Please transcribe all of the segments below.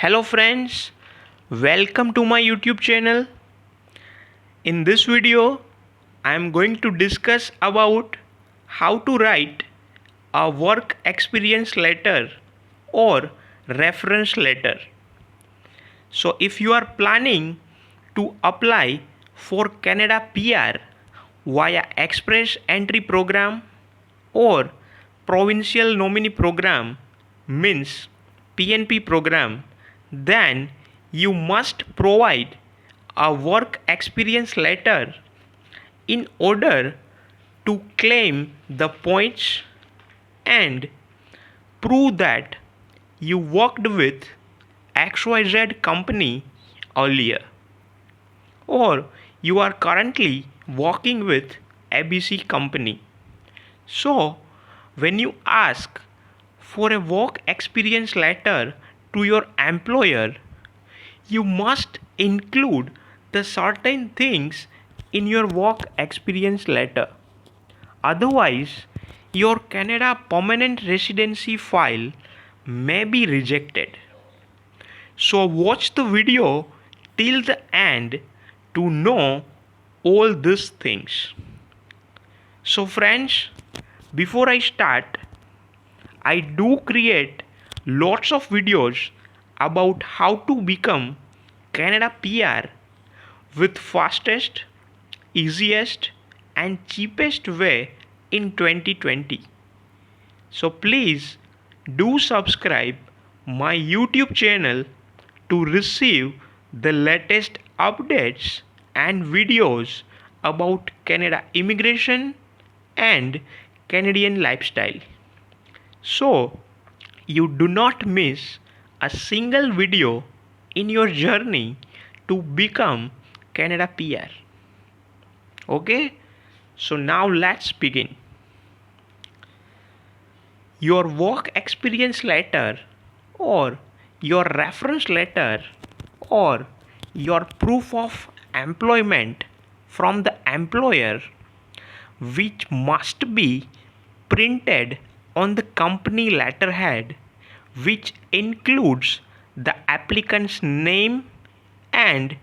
Hello friends, welcome to my YouTube channel. In this video, I am going to discuss about how to write a work experience letter or reference letter. So if you are planning to apply for Canada PR via Express Entry Program or provincial nominee program means PNP program, then you must provide a work experience letter in order to claim the points and prove that you worked with XYZ company earlier or you are currently working with ABC company. So, when you ask for a work experience letter to your employer, you must include the certain things in your work experience letter. Otherwise, your Canada permanent residency file may be rejected. So watch the video till the end to know all these things. So friends, before I start, I do create lots of videos about how to become Canada PR with fastest, easiest and cheapest way in 2020. So please do subscribe my YouTube channel to receive the latest updates and videos about Canada immigration and Canadian lifestyle. So you do not miss a single video in your journey to become Canada PR. Okay, so now let's begin. Your work experience letter or your reference letter or your proof of employment from the employer, which must be printed on the company letterhead, which includes the applicant's name and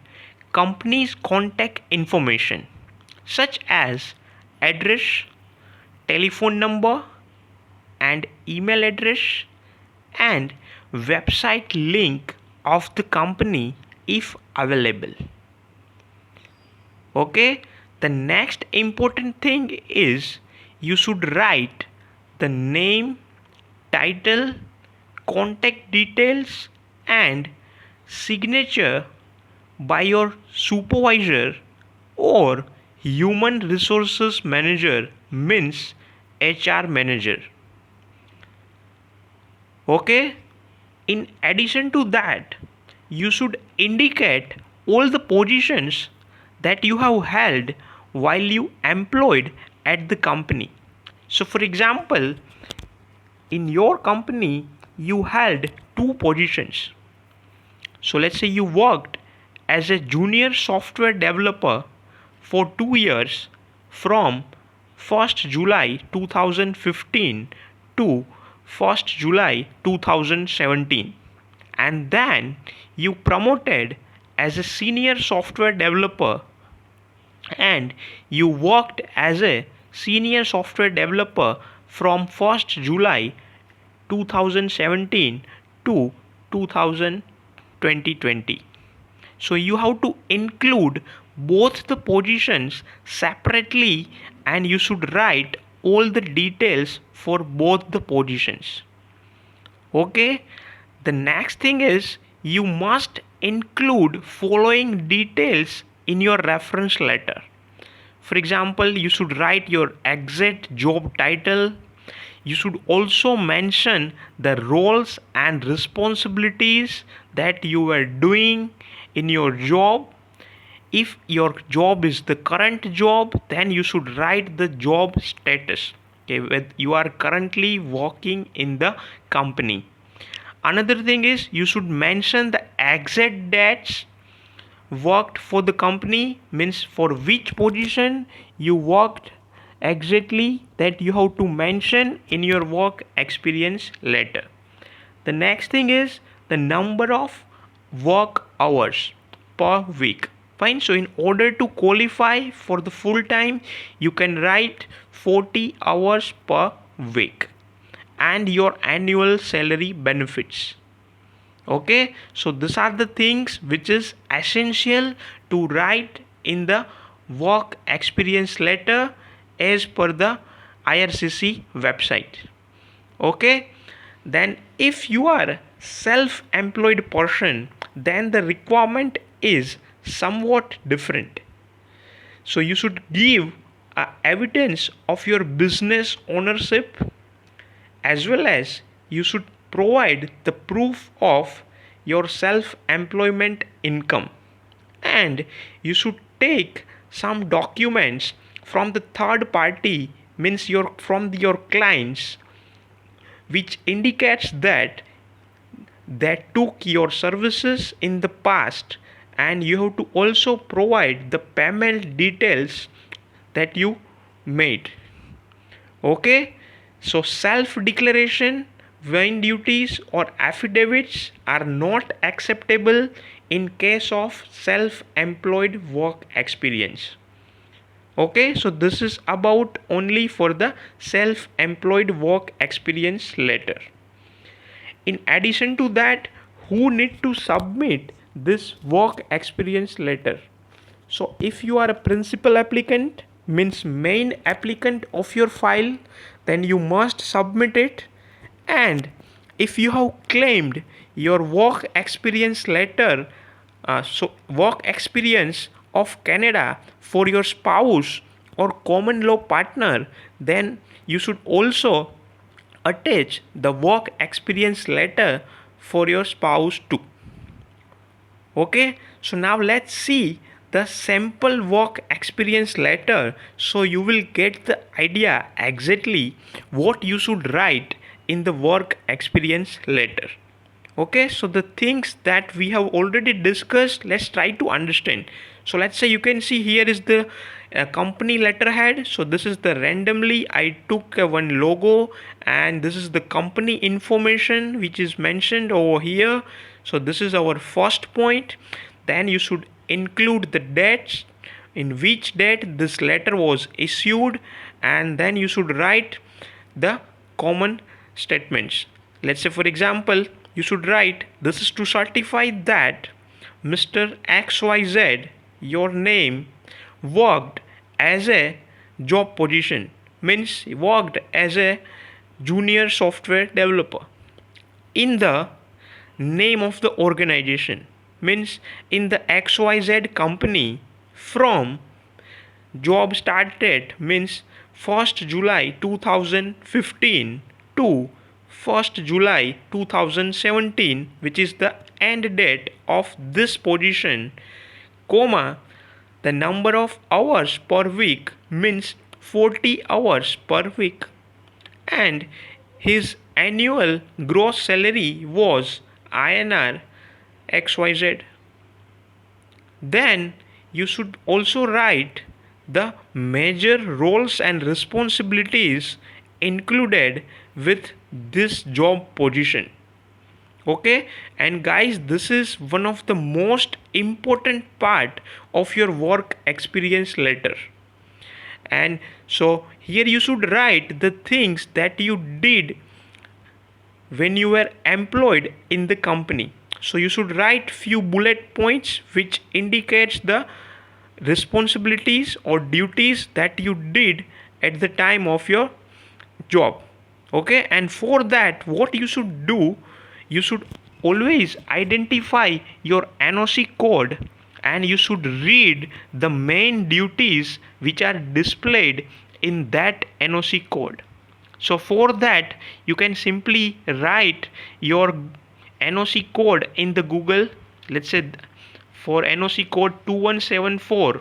company's contact information such as address, telephone number and email address and website link of the company if available. Okay, the next important thing is you should write the name, title, contact details and signature by your supervisor or human resources manager means HR manager. Okay, in addition to that, you should indicate all the positions that you have held while you employed at the company. So for example, in your company you held two positions. So let's say you worked as a junior software developer for 2 years from 1st July 2015 to 1st July 2017, and then you promoted as a senior software developer and you worked as a senior software developer from 1st July 2017 to 2020. So you have to include both the positions separately and you should write all the details for both the positions. Okay, the next thing is you must include following details in your reference letter. For example, you should write your exact job title. You should also mention the roles and responsibilities that you were doing in your job. If your job is the current job, then you should write the job status. Okay, you are currently working in the company. Another thing is you should mention the exact dates worked for the company, means for which position you worked exactly, that you have to mention in your work experience letter. The next thing is the number of work hours per week. Fine. So in order to qualify for the full time, you can write 40 hours per week and your annual salary benefits. Okay, so these are the things which is essential to write in the work experience letter as per the IRCC website. Okay, then if you are self-employed person, then the requirement is somewhat different. So you should give evidence of your business ownership, as well as you should provide the proof of your self-employment income, and you should take some documents from the third party, means from your clients, which indicates that they took your services in the past, and you have to also provide the payment details that you made. Okay, so self declaration, vain duties, or affidavits are not acceptable in case of self employed work experience. Okay, so this is about only for the self employed work experience letter. In addition to that, who need to submit this work experience letter? So if you are a principal applicant, means main applicant of your file, then you must submit it. And if you have claimed your work experience letter, so work experience of Canada for your spouse or common law partner, then you should also attach the work experience letter for your spouse too. Okay, so now let's see the sample work experience letter, so you will get the idea exactly what you should write in the work experience letter. Okay, so the things that we have already discussed, let's try to understand. So let's say you can see here is the company letterhead. So this is the randomly I took one logo, and this is the company information which is mentioned over here. So this is our first point. Then you should include the dates, in which date this letter was issued, and then you should write the common statements. Let's say for example, you should write, this is to certify that Mr. XYZ, your name, worked as a job position, means worked as a junior software developer in the name of the organization, means in the XYZ company, from job start date, means 1st July 2015 to 1st July 2017, which is the end date of this position, comma, the number of hours per week, means 40 hours per week, and his annual gross salary was INR XYZ. Then you should also write the major roles and responsibilities included with this job position. Okay, and guys, this is one of the most important part of your work experience letter. And so here you should write the things that you did when you were employed in the company. So you should write few bullet points which indicates the responsibilities or duties that you did at the time of your job. Okay, and for that what you should do, you should always identify your NOC code, and you should read the main duties which are displayed in that NOC code. So for that you can simply write your NOC code in the Google. Let's say for NOC code 2174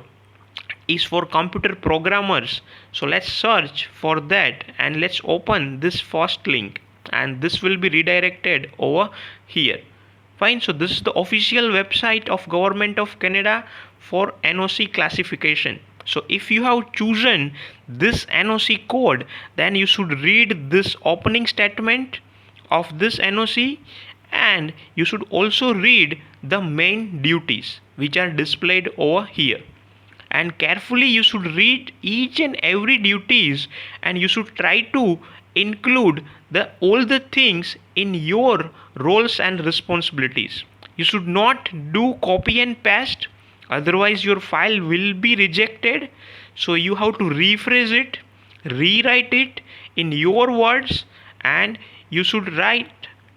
is for computer programmers. So let's search for that and let's open this first link, and this will be redirected over here. Fine, so this is the official website of Government of Canada for NOC classification. So if you have chosen this NOC code, then you should read this opening statement of this NOC, and you should also read the main duties which are displayed over here, and carefully you should read each and every duties, and you should try to include the all the things in your roles and responsibilities. You should not do copy and paste, otherwise your file will be rejected. So you have to rephrase it, rewrite it in your words, and you should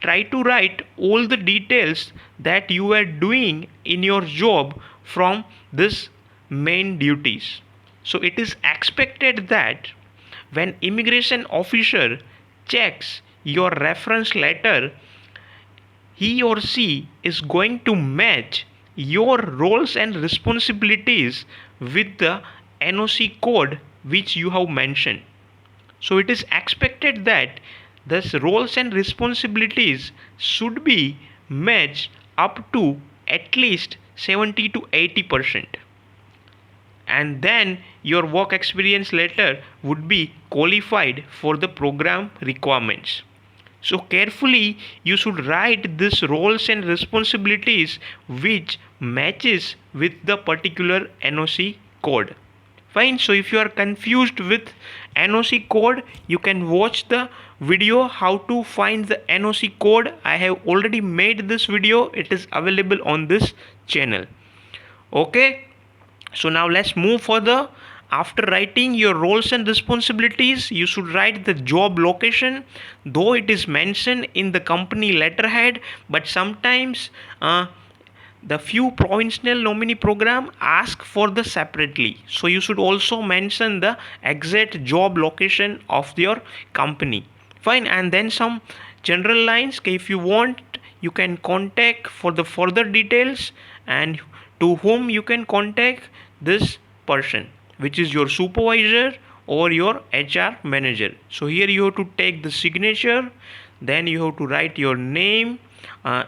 try to write all the details that you are doing in your job from this main duties. So it is expected that when immigration officer checks your reference letter, he or she is going to match your roles and responsibilities with the NOC code which you have mentioned. So it is expected that these roles and responsibilities should be matched up to at least 70 to 80%, and then your work experience letter would be qualified for the program requirements. So carefully you should write these roles and responsibilities which matches with the particular NOC code. Fine. So if you are confused with NOC code, you can watch the video how to find the NOC code. I have already made this video. It is available on this channel. Okay. So now let's move further. After writing your roles and responsibilities, you should write the job location, though it is mentioned in the company letterhead, but sometimes the few provincial nominee program ask for the separately. So you should also mention the exact job location of your company. Fine. And then some general lines. If you want, you can contact for the further details, and to whom you can contact this person, which is your supervisor or your HR manager. So here you have to take the signature, then you have to write your name,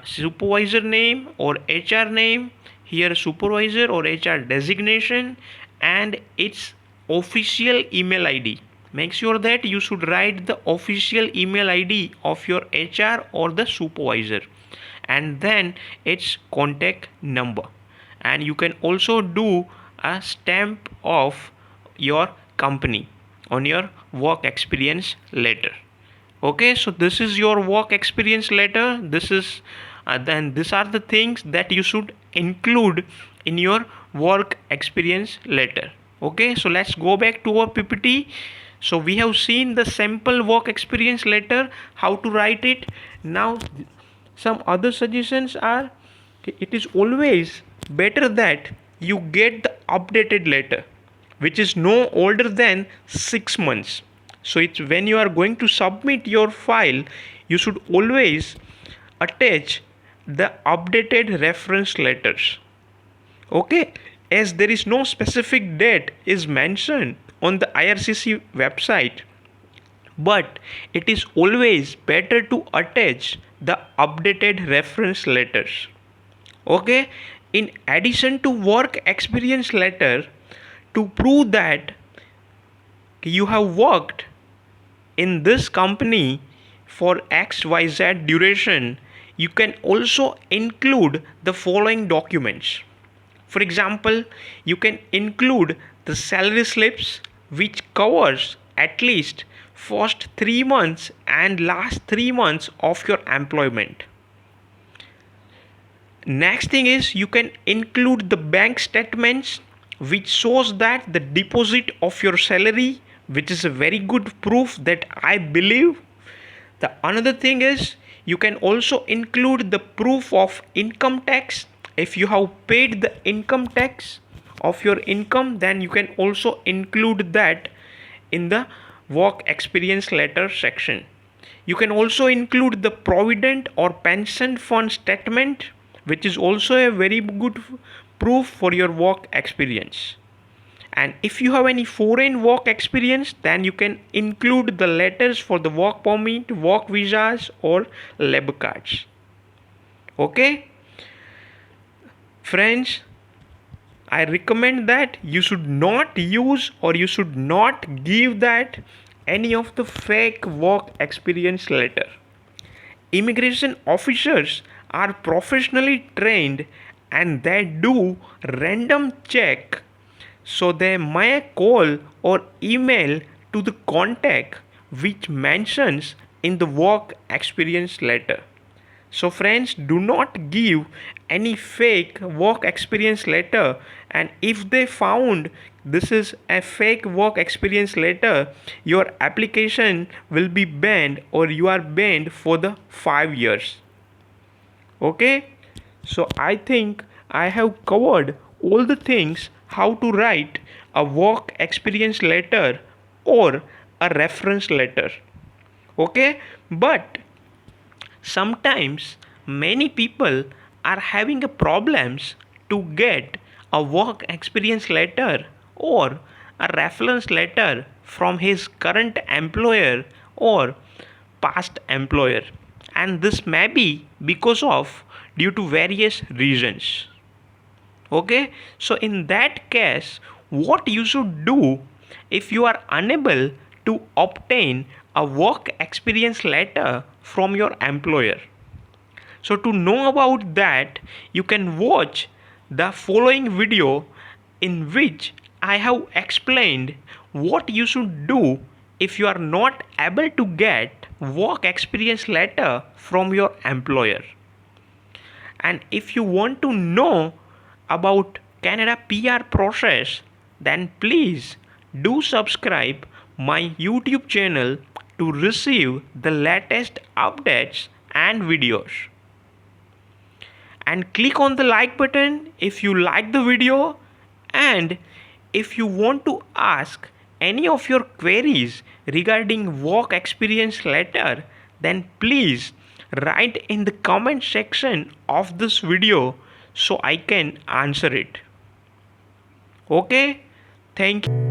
supervisor name or HR name, here supervisor or HR designation, and its official email ID. Make sure that you should write the official email ID of your HR or the supervisor, and then its contact number. And you can also do a stamp of your company on your work experience letter. Okay, so this is your work experience letter. This is then these are the things that you should include in your work experience letter. Okay, so let's go back to our PPT. So we have seen the sample work experience letter, how to write it. Now some other suggestions are, it is always better that you get the updated letter which is no older than 6 months. So it's when you are going to submit your file, you should always attach the updated reference letters. Okay, as there is no specific date is mentioned on the IRCC website, but it is always better to attach the updated reference letters. Okay, in addition to work experience letter, to prove that you have worked in this company for XYZ duration, you can also include the following documents. For example, you can include the salary slips which covers at least first 3 months and last 3 months of your employment. Next thing is, you can include the bank statements which shows that the deposit of your salary, which is a very good proof that I believe. The another thing is, you can also include the proof of income tax. If you have paid the income tax of your income, then you can also include that in the work experience letter section. You can also include the provident or pension fund statement, which is also a very good proof for your work experience. And if you have any foreign work experience, then you can include the letters for the work permit, work visas or labor cards. Okay, friends, I recommend that you should not use or you should not give that any of the fake work experience letter. Immigration officers are professionally trained and they do random check, so they may call or email to the contact which mentions in the work experience letter. So, friends, do not give any fake work experience letter. And if they found this is a fake work experience letter, your application will be banned or you are banned for the 5 years. Okay, so I think I have covered all the things how to write a work experience letter or a reference letter. Okay, but sometimes many people are having a problems to get a work experience letter or a reference letter from his current employer or past employer, and this may be because of due to various reasons. Okay, so in that case, what you should do if you are unable to obtain a work experience letter from your employer? So to know about that, you can watch the following video in which I have explained what you should do if you are not able to get work experience letter from your employer. And if you want to know about Canada PR process, then please do subscribe my YouTube channel to receive the latest updates and videos. And click on the like button if you like the video, and if you want to ask any of your queries regarding work experience letter, then please write in the comment section of this video so I can answer it. Okay, thank you.